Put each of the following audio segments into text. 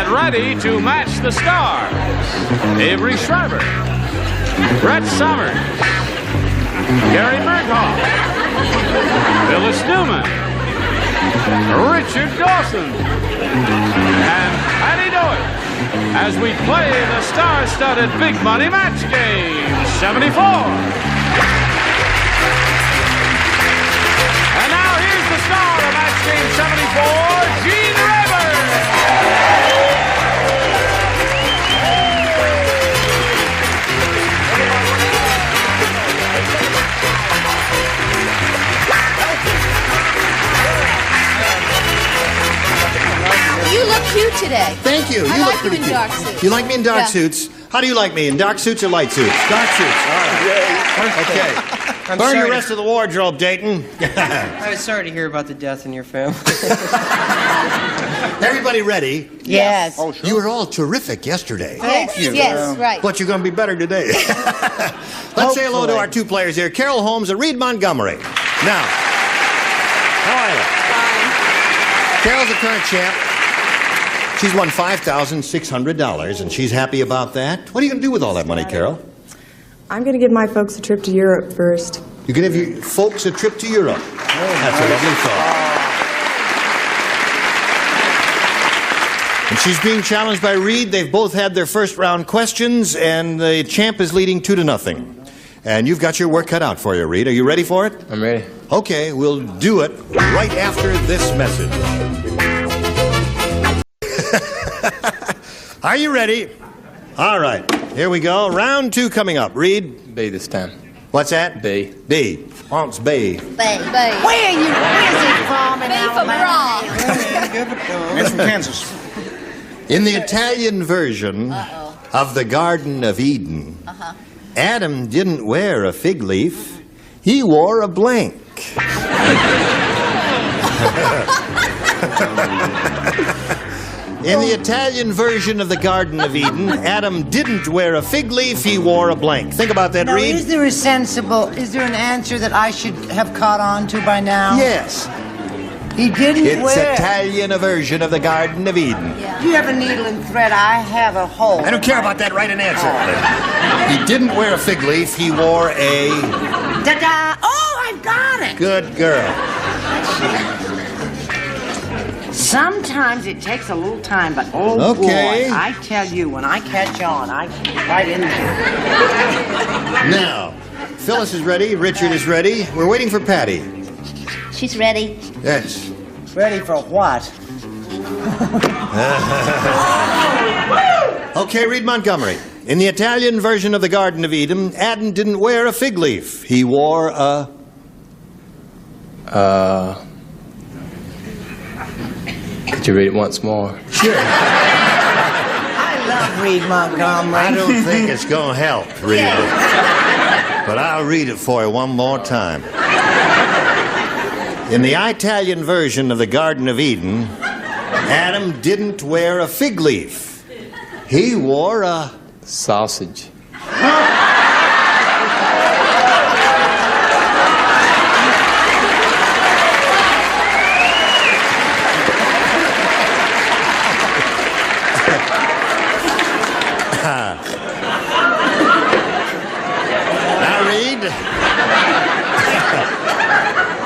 Get ready to match the stars. Avery Schreiber, Brett Summers, Gary Burghoff, Phyllis Newman, Richard Dawson, and Patti Deutsch as we play the star-studded Big Money Match Game 74. And now here's the star of Match Game 74, Gene Raber. You look cute today. Thank you. I You like look pretty you in cute. dark suits. You like me in dark Yeah. suits? How do you like me, in dark suits or light suits? Dark suits. All right. Okay. Burn your rest of the wardrobe, Dayton. I was sorry to hear about the death in your family. Everybody ready? Yes. Oh, sure. You were all terrific yesterday. Yes, you. yes, right. But you're going to be better today. Let's say hello to our two players here, Carol Holmes and Reed Montgomery. Now, how are you? Fine. Carol's the current champ. She's won $5,600, and she's happy about that. What are you going to do with all that money, Carol? I'm going to give my folks a trip to Europe first. You can give your folks a trip to Europe. That's a lovely thought. And she's being challenged by Reed. They've both had their first round questions, and the champ is leading 2-0. And you've got your work cut out for you, Reed. Are you ready for it? I'm ready. Okay, we'll do it right after this message. Are you ready? All right, here we go. Round 2 coming up. Reed? B this time. What's that? B. B. Aunt's B. Where's he from in Alabama? It's from Kansas. In the Italian version of the Garden of Eden, Adam didn't wear a fig leaf. He wore a blank. In the Italian version of the Garden of Eden, Adam didn't wear a fig leaf, he wore a blank. Think about that, Now, Reed. is there an answer that I should have caught on to by now? Yes, He didn't it's wear. Italian version of the Garden of Eden. Do you have a needle and thread? I have a hole. I don't care about that, write an answer. He didn't wear a fig leaf, he wore a... Da-da! Oh, I've got it! Good girl. Sometimes it takes a little time, but oh Okay. boy, I tell you, when I catch on, I get right in there. Now, Phyllis is ready, Richard is ready. We're waiting for Patti. She's ready. Yes. Ready for what? Okay, Reed Montgomery. In the Italian version of the Garden of Eden, Adam didn't wear a fig leaf. He wore a... Could you read it once more? Sure. I love Reed Montgomery. I don't think it's going to help, Reed. But I'll read it for you one more time. In the Italian version of the Garden of Eden, Adam didn't wear a fig leaf. He wore a... Sausage. Now, Reed,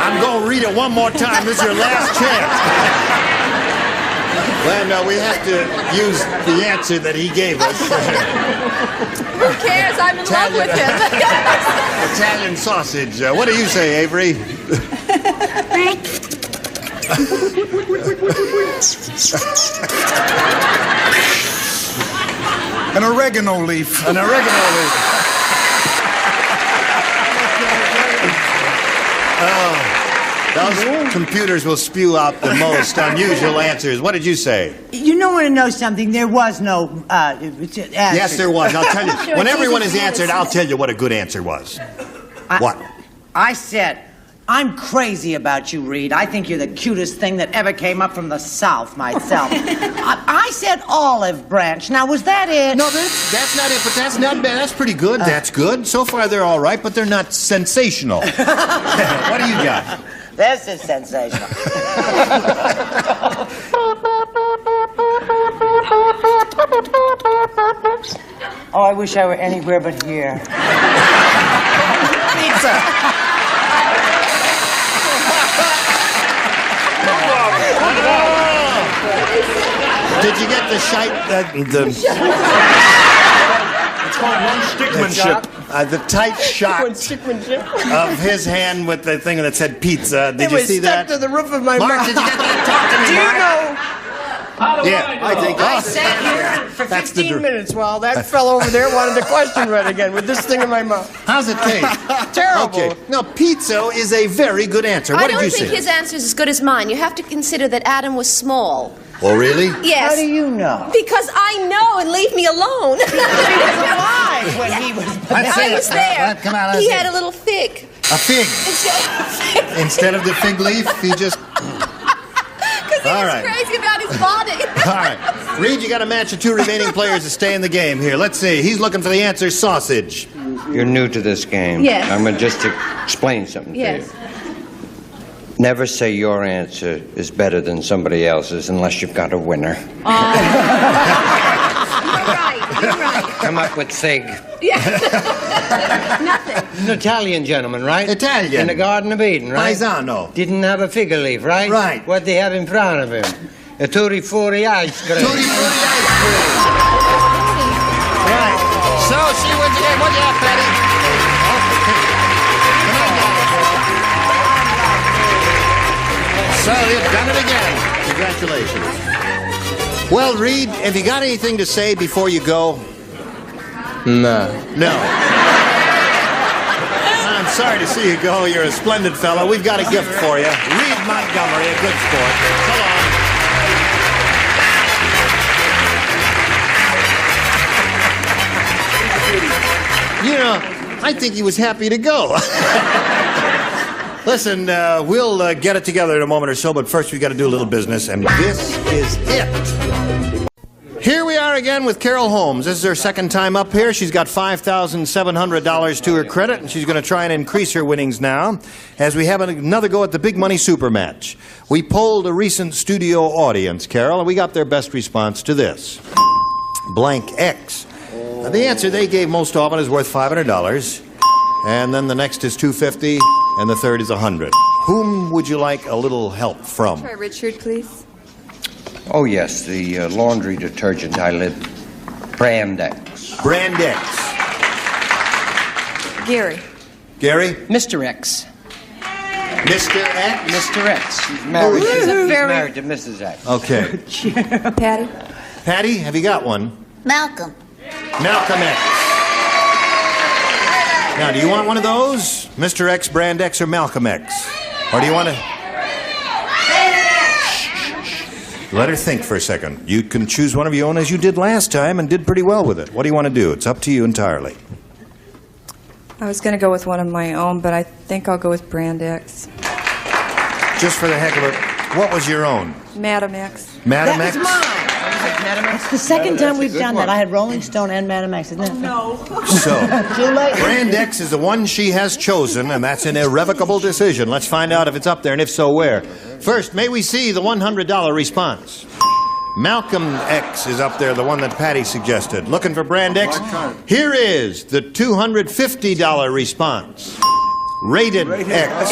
I'm going to read it one more time. This is your last chance. Well, no, we have to use the answer that he gave us. Who cares? I'm in love with him. Italian sausage. What do you say, Avery? An oregano leaf. An oregano leaf. Oh, those computers will spew out the most unusual answers. What did you say? You know want to know something? There was no answer. Yes, there was. I'll tell you. Sure, When it's everyone easy is to answered, I'll tell you what a good answer was. What? I said, I'm crazy about you, Reed. I think you're the cutest thing that ever came up from the South myself. I said olive branch. Now, was that it? No, that's not it, but that's not bad. That's pretty good. That's good. So far, they're all right, but they're not sensational. What do you got? This is sensational. Oh, I wish I were anywhere but here. Pizza. Did you get the shite? It's called one-stickmanship. The tight shot of his hand with the thing that said pizza. Did you see that? It was stuck to the roof of my Mark, mouth. did you get that? Talk to me, Do you Mark. know? Yeah, I think. I sat here for That's the 15 minutes while that fellow over there wanted the question read again with this thing in my mouth. How's it taste? Terrible. Okay. No, pizza is a very good answer. What I did don't you think say? his answer is as good as mine. You have to consider that Adam was small. Oh, really? Yes. How do you know? Because I know, and leave me alone. Alive when he was... I was there. Come on, let's He see had it. a little fig. A fig. Instead of the fig leaf, he just... Because he All was right. crazy about his body. All right. Reed, you got to match the two remaining players to stay in the game here. Let's see. He's looking for the answer, sausage. You're new to this game. Yes. I'm going to just explain something Yes. to you. Never say your answer is better than somebody else's unless you've got a winner. You're right. You're right. Come up with fig. Yeah. Nothing. An Italian gentleman, right? Italian. In the Garden of Eden, right? Paisano. Didn't have a fig leaf, right? Right. What they have in front of him? A tutti frutti ice cream. Tutti frutti ice cream. Right. So she wins the game. What do you have, Patti? So you've done it again. Congratulations. Well, Reed, have you got anything to say before you go? No. No. I'm sorry to see you go. You're a splendid fellow. We've got a gift for you. Reed Montgomery, a good sport. So long. You know, I think he was happy to go. Listen, we'll get it together in a moment or so, but first we've got to do a little business, and this is it. Here we are again with Carol Holmes. This is her second time up here. She's got $5,700 to her credit, and she's going to try and increase her winnings now as we have another go at the Big Money Super Match. We polled a recent studio audience, Carol, and we got their best response to this. Blank X. Now, the answer they gave most often is worth $500, and then the next is $250, and the third is $100. Whom would you like a little help from? Try Richard, please. Oh, yes, the laundry detergent I lit. Brand X. Brand X. Gary. Gary? Mr. X. Mr. X? Mr. X. She's married, He's a very- married to Mrs. X. Okay. Patti. Patty, have you got one? Malcolm. Malcolm X. Now, do you want one of those? Mr. X, Brand X, or Malcolm X? Or do you want to... Let her think for a second. You can choose one of your own as you did last time and did pretty well with it. What do you want to do? It's up to you entirely. I was going to go with one of my own, but I think I'll go with Brand X. Just for the heck of it, what was your own? Madam X. Madam That was X? mine. It's the second time we've done that. I had Rolling Stone and Madam X, isn't it? No. So, Too late. Brand X is the one she has chosen, and that's an irrevocable decision. Let's find out if it's up there, and if so, where. First, may we see the $100 response. Malcolm X is up there, the one that Patty suggested. Looking for Brand X? Here is the $250 response. Rated X.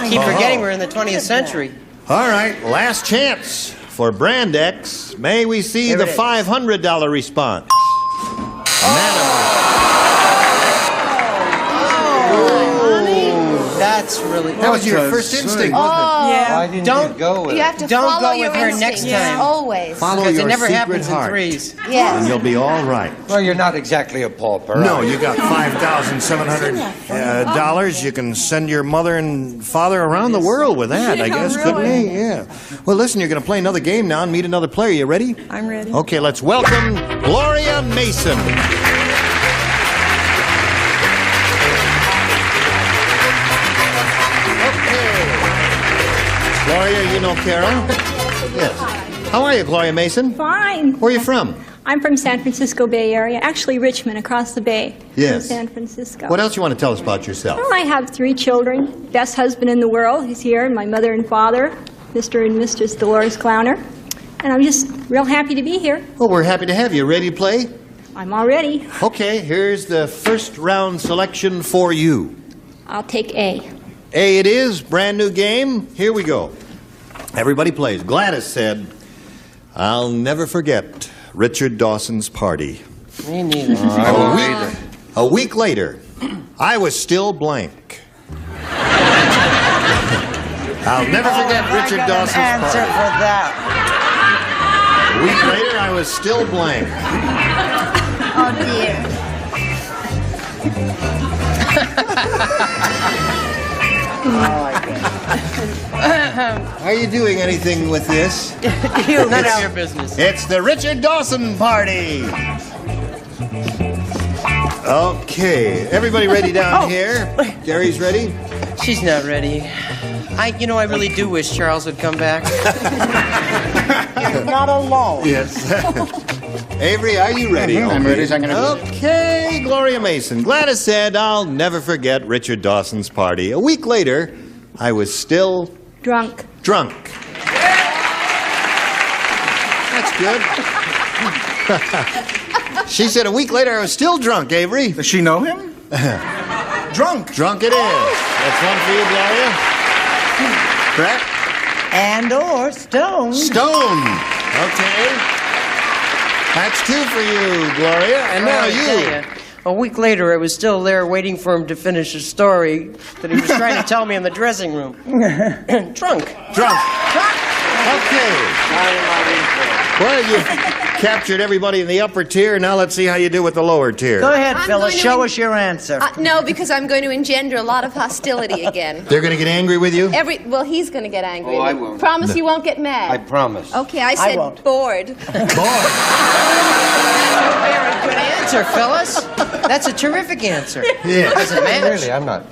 Keep forgetting we're in the 20th century. All right, last chance for Brand X. May we see Here the it is. $500 response. That's really... That was your first instinct, wasn't Why didn't Don't- you go with You it? have to Don't follow go your with her instincts. next time. Always. it? Follow Because your it never secret happens heart, in threes. and Yes. you'll be all right. Well, you're not exactly a pauper. No, are you got $5,700 dollars. You can send your mother and father around the world with that, I guess, couldn't you? Yeah. Well, listen, you're going to play another game now and meet another player. You ready? I'm ready. Okay, let's welcome Gloria Mason. Gloria, you know Carol? Yes. How are you, Gloria Mason? Fine. Where are you from? I'm from San Francisco Bay Area, actually Richmond, across the bay Yes. from San Francisco. What else you want to tell us about yourself? Well, I have 3 children. Best husband in the world, he's here, and my mother and father, Mr. and Mrs. Dolores Clowner. And I'm just real happy to be here. Well, we're happy to have you. Ready to play? I'm all ready. Okay, here's the first round selection for you. I'll take A. A it is, brand new game. Here we go. Everybody plays. Gladys said, I'll never forget Richard Dawson's party. Me neither. A week later, I was still blank. I'll never forget Richard I got Dawson's an answer party. for that. A week later, I was still blank. Oh, dear. Are you doing anything with this? None of your business. It's the Richard Dawson party. Okay, everybody ready down here? Gary's ready? She's not ready. I really do wish Charles would come back. You're not alone. Yes. Avery, are you ready? I'm ready. So I'm gonna Okay, Gloria Mason. Gladys said, I'll never forget Richard Dawson's party. A week later, I was still Drunk. drunk. That's good. She said a week later I was still drunk, Avery. Does she know him? Drunk. Drunk it is. That's one for you, Gloria. Correct? And or stoned. Stone. Okay. That's two for you, Gloria. And now Well, I tell you. ya, a week later, I was still there waiting for him to finish a story that he was trying to tell me in the dressing room. Drunk. Drunk. Okay. Well, you captured everybody in the upper tier. Now let's see how you do with the lower tier. Go ahead, I'm Phyllis. going to Show us your answer. No, because I'm going to engender a lot of hostility again. They're going to get angry with you? Well, he's going to get angry. Oh, I won't. Promise you won't get mad. I promise. Okay, I said won't. bored. Boy. Very good answer, Phyllis. That's a terrific answer. Yeah. Doesn't matter. Really, I'm not.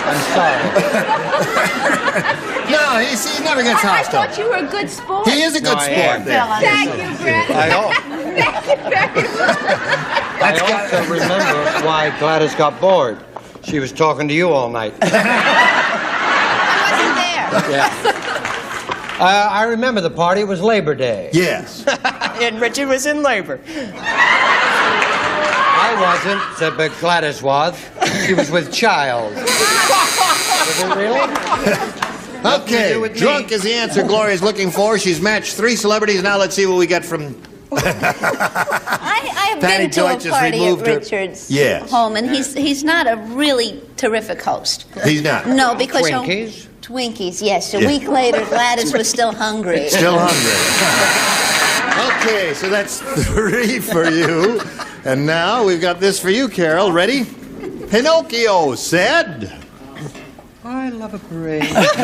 I'm sorry. No, he never gets I hostile. thought you were a good sport. He is a good No, I sport am. there. Thank you, Brett. I hope. Thank you very much. I also remember why Gladys got bored. She was talking to you all night. I wasn't there. Yeah. I remember the party. It was Labor Day. Yes. And Richard was in labor. I wasn't, but Gladys was. She was with child. Was it really? Nothing to Okay, do with me. drunk is the answer Gloria's looking for. She's matched 3 celebrities. Now let's see what we get from... I have Patti been to Deutsch a has party at removed her- Richard's Yes. home, and he's not a really terrific host. He's not. No, because Twinkies? Twinkies, yes. A Yeah. week later, Gladys was still hungry. Still hungry. Okay, so that's 3 for you. And now we've got this for you, Carol. Ready? Pinocchio said... I love a parade. He said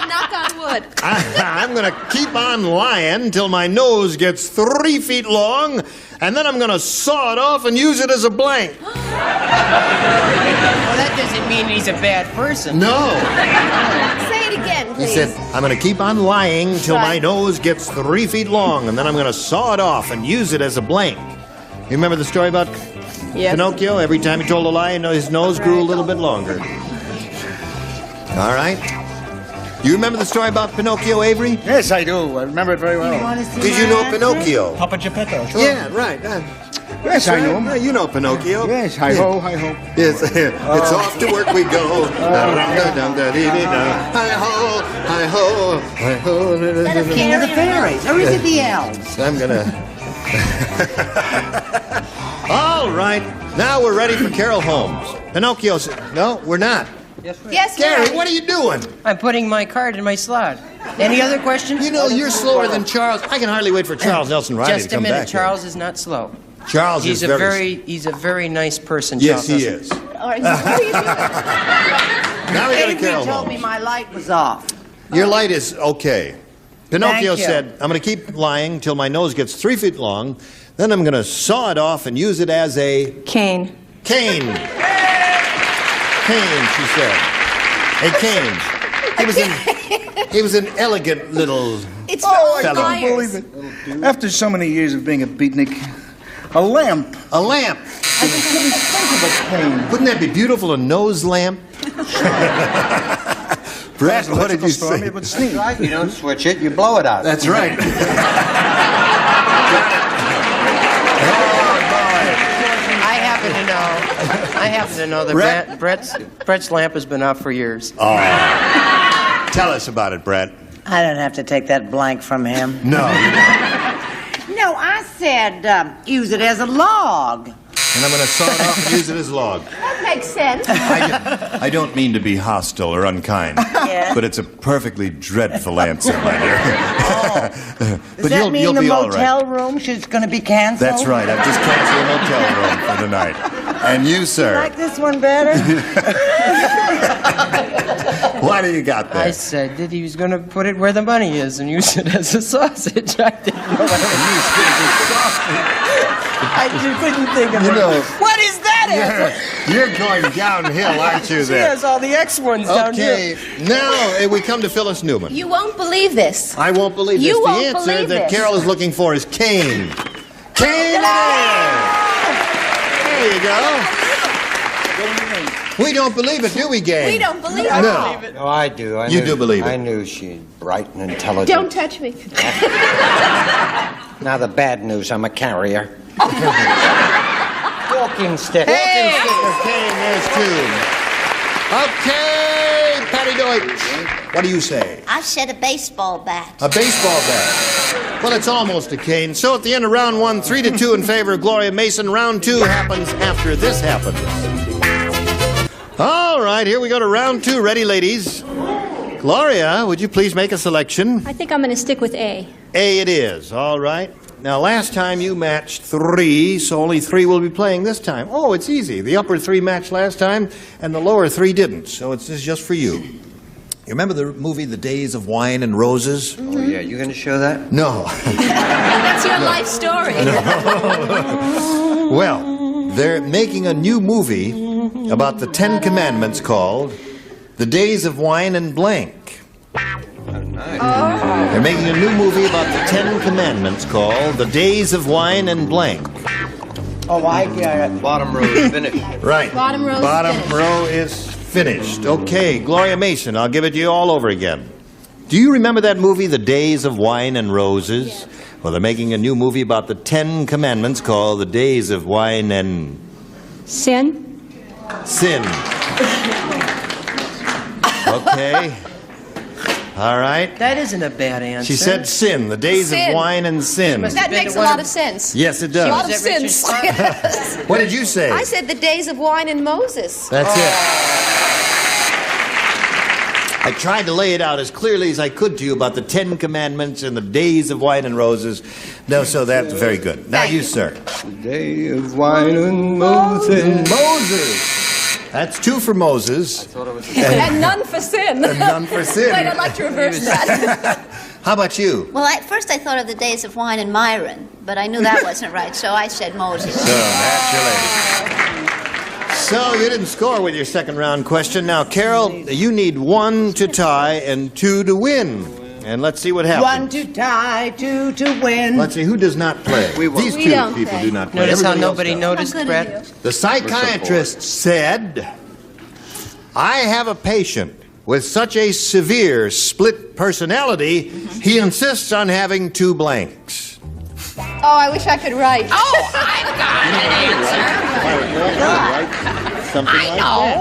knock on wood. I'm going to keep on lying till my nose gets 3 feet long, and then I'm going to saw it off and use it as a blank. Well, that doesn't mean he's a bad person. No. Say it again, He please. said, I'm going to keep on lying till my Right. nose gets 3 feet long, and then I'm going to saw it off and use it as a blank. You remember the story about Yes. Pinocchio? Every time he told a lie, his nose grew a little bit longer. All right. You remember the story about Pinocchio, Avery? Yes, I do. I remember it very well. Did you know Pinocchio? Papa Geppetto, sure. Yeah, right. Yes, I know him. You know Pinocchio. Yes, hi-ho, hi-ho. Yes, it's off to work we go. Hi-ho, hi-ho, hi-ho. King of the fairies, or is it the elves? I'm gonna... All right, now we're ready for Carol Holmes. Pinocchio said... No, we're not. Yes, Gary, ma'am. what are you doing? I'm putting my card in my slot. Any other questions? You know, you're slower than Charles. I can hardly wait for Charles Nelson Riley Just to a come minute. back here. Charles is not slow. Charles He's is a very... he's a very nice person. Yes, Charles he Nelson. is. All right, what are you doing? Now we got a Avery Carol told me Holmes. my light was off. Your light is okay. Pinocchio Thank you. said, I'm going to keep lying till my nose gets 3 feet long. Then I'm going to saw it off and use it as a Cane. cane. Cane, she said. A cane. He was an elegant little... It's Oh, I Fellow. can't believe it. After so many years of being a beatnik, a lamp. A lamp. I just couldn't think of a cane. Wouldn't that be beautiful, a nose lamp? Brett, what did you say? It would sneeze. Right, you don't switch it, you blow it out. That's right. I happen to know that Brett's lamp has been out for years. Oh. Tell us about it, Brett. I don't have to take that blank from him. No. No, I said use it as a log. And I'm going to saw it off and use it as log. That makes sense. I don't mean to be hostile or unkind, but it's a perfectly dreadful answer, my dear. Does that mean the motel room is going to be canceled? That's right. I've just canceled the motel room for tonight. And you, sir? You like this one better? What do you got there? I said that he was going to put it where the money is and use it as a sausage. I didn't know what it was. I couldn't think of it. What is that answer? You're going downhill, aren't you, She there? has all the X ones down here. Okay, now we come to Phyllis Newman. You won't believe this. I won't believe this. You The won't answer believe that this. Carol is looking for is cane. Cane it is! There you go. We don't believe it, do we, gang? We don't believe it. No. No, I do. You do believe it. I knew she's bright and intelligent. Don't touch me. Now the bad news, I'm a carrier. Walking stick. Walking stick or cane, there's two. Okay, Patti Deutsch. What do you say? I said a baseball bat. A baseball bat. Well, it's almost a cane. So at the end of round one, 3-2 in favor of Gloria Mason. Round two happens after this happens. All right, here we go to round two. Ready, ladies? Gloria, would you please make a selection? I think I'm going to stick with A. A it is. All right. Now, last time you matched 3, so only 3 will be playing this time. Oh, it's easy. The upper 3 matched last time, and the lower 3 didn't. So this is just for you. You remember the movie The Days of Wine and Roses? Oh, yeah. You going to show that? No. That's your life story. Well, they're making a new movie about the 10 Commandments called The Days of Wine and Blank. They're making a new movie about the 10 Commandments called The Days of Wine and Blank. Oh, I get it. Bottom row is finished. Right. Bottom row is finished. row is finished. Okay, Gloria Mason, I'll give it to you all over again. Do you remember that movie, The Days of Wine and Roses? Yeah. Well, they're making a new movie about the 10 Commandments called The Days of Wine and Sin? Sin. Okay. All right. That isn't a bad answer. She said sin, the days Sin. of wine and sin. That makes a lot of sense. Yes, it A lot does. of sense. What did you say? I said the days of wine and Moses. That's it. I tried to lay it out as clearly as I could to you about the 10 Commandments and the days of wine and roses. No, so that's very good. Now you, sir. Day of wine and Moses. Moses. That's 2 for Moses. And none for sin. And none for sin. Wait, I'd like to reverse that. How about you? Well, at first I thought of the days of wine and Myron, but I knew that wasn't right, so I said Moses. So, naturally. So, you didn't score with your second round question. Now, Carol, you need 1 to tie and 2 to win. And let's see what happens. 1 to tie, 2 to win. Let's see, who does not play? These We 2 don't people play. do not play. Notice how Everybody else nobody does. noticed, How good Brett? are you? The psychiatrist said, I have a patient with such a severe split personality, he insists on having 2 blanks. Oh, I wish I could write. Oh, I've got an answer. Something like that.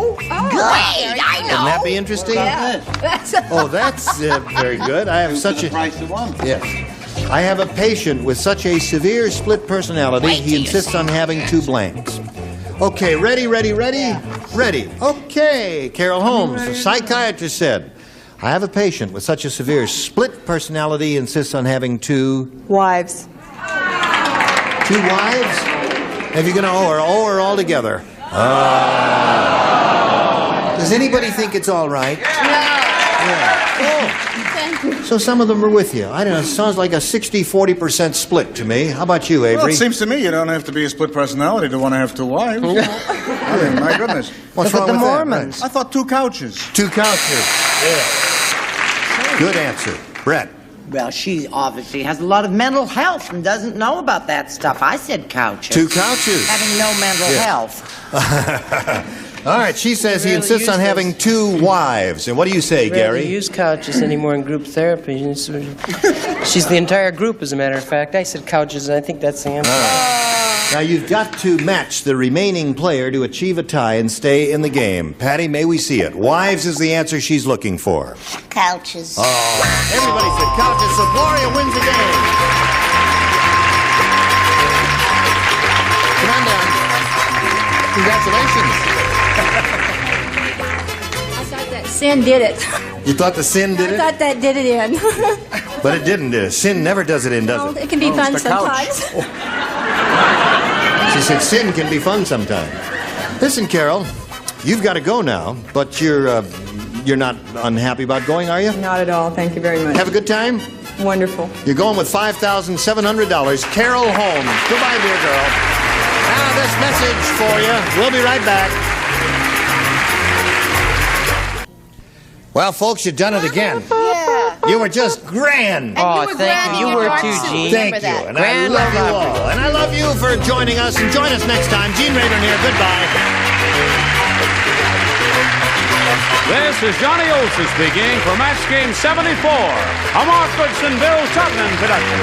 Great, I know. Wouldn't that be interesting? That's Oh, that's very good. I have such a... Price of one. Yes. I have a patient with such a severe split personality, he insists on having 2 blanks. Okay, ready? Ready. Okay, Carol Holmes, the psychiatrist said, I have a patient with such a severe split personality, he insists on having 2 Wives. 2 wives? If you're going to owe her all together. Does anybody think it's all right? No. Yeah. Oh. So some of them are with you. I don't know. It sounds like a 60-40% split to me. How about you, Avery? Well, it seems to me you don't have to be a split personality to want to have 2 wives. I mean, my goodness. What's Look wrong at the with Mormons. I thought 2 couches. that? 2 couches. Yeah. Good answer. Brett. Well, she obviously has a lot of mental health and doesn't know about that stuff. I said couches. 2 couches. Having no mental Yeah. health. All right, she says he insists on having 2 wives. And what do you say, Rarely Gary? use couches anymore in group therapy. She's the entire group, as a matter of fact. I said couches, and I think that's the answer. Now, you've got to match the remaining player to achieve a tie and stay in the game. Patti, may we see it? Wives is the answer she's looking for. Couches. Oh, everybody said couches, so Gloria wins the game. Come on down. Congratulations. I thought that sin did it. You thought the sin did I it? thought that did it in. But it didn't, did it? Sin never does it in, does Well, it? it can be fun it's the couch. sometimes. She said sin can be fun sometimes. Listen, Carol, you've got to go now, but you're not unhappy about going, are you? Not at all. Thank you very much. Have a good time? Wonderful. You're going with $5,700. Carol Holmes. Goodbye, dear girl. Now, this message for you. We'll be right back. Well, folks, you've done it again. Yeah. You were just grand. Oh, you were thank grand you. in You your were dark too, suit. Gene. Thank Remember you. that. And Grand, I love you love all. And I love you for joining us. And join us next time. Gene Rayburn here. Goodbye. This is Johnny Olson speaking for Match Game 74, a Mark Goodson, Bill Tubman production.